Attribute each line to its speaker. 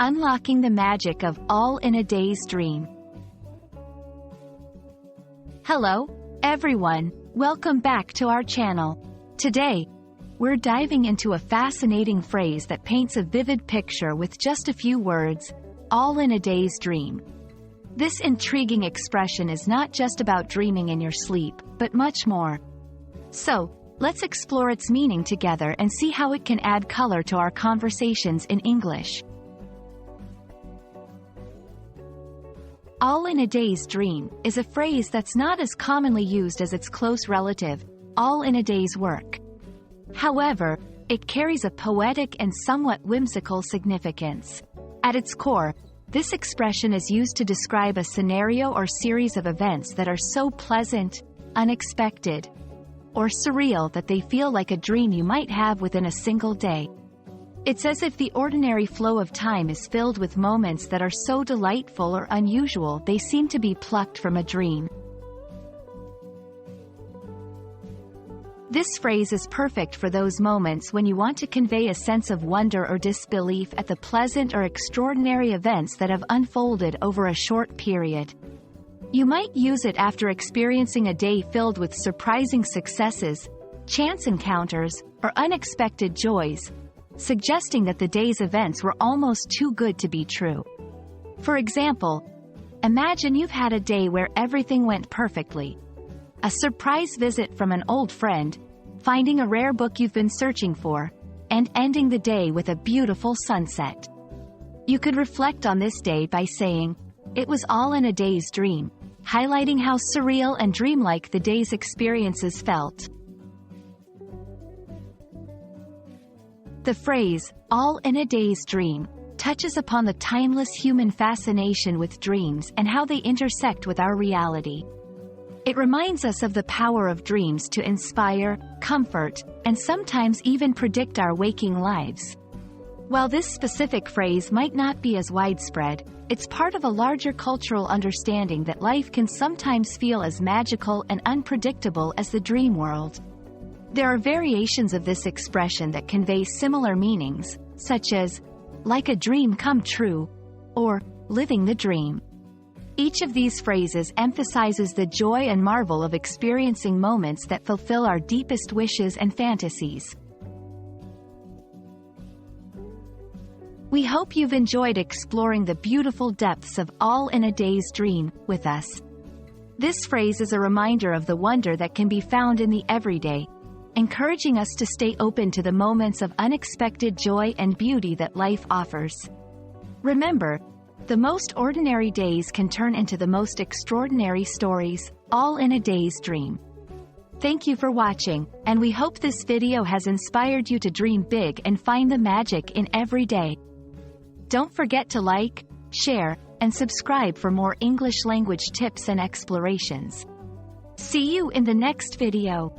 Speaker 1: Unlocking the magic of all in a day's dream. Hello, everyone. Welcome back to our channel. Today, we're diving into a fascinating phrase that paints a vivid picture with just a few words, all in a day's dream. This intriguing expression is not just about dreaming in your sleep, but much more. So, let's explore its meaning together and see how it can add color to our conversations in English. All in a day's dream is a phrase that's not as commonly used as its close relative, all in a day's work. However, it carries a poetic and somewhat whimsical significance. At its core, this expression is used to describe a scenario or series of events that are so pleasant, unexpected, or surreal that they feel like a dream you might have within a single day. It's as if the ordinary flow of time is filled with moments that are so delightful or unusual they seem to be plucked from a dream. This phrase is perfect for those moments when you want to convey a sense of wonder or disbelief at the pleasant or extraordinary events that have unfolded over a short period. You might use it after experiencing a day filled with surprising successes, chance encounters, or unexpected joys, suggesting that the day's events were almost too good to be true. For example, imagine you've had a day where everything went perfectly. A surprise visit from an old friend, finding a rare book you've been searching for, and ending the day with a beautiful sunset. You could reflect on this day by saying, "It was all in a day's dream," highlighting how surreal and dreamlike the day's experiences felt. The phrase, all in a day's dream, touches upon the timeless human fascination with dreams and how they intersect with our reality. It reminds us of the power of dreams to inspire, comfort, and sometimes even predict our waking lives. While this specific phrase might not be as widespread, it's part of a larger cultural understanding that life can sometimes feel as magical and unpredictable as the dream world. There are variations of this expression that convey similar meanings, such as, like a dream come true, or living the dream. Each of these phrases emphasizes the joy and marvel of experiencing moments that fulfill our deepest wishes and fantasies. We hope you've enjoyed exploring the beautiful depths of all in a day's dream with us. This phrase is a reminder of the wonder that can be found in the everyday, encouraging us to stay open to the moments of unexpected joy and beauty that life offers. Remember, the most ordinary days can turn into the most extraordinary stories, all in a day's dream. Thank you for watching, and we hope this video has inspired you to dream big and find the magic in every day. Don't forget to like, share, and subscribe for more English language tips and explorations. See you in the next video.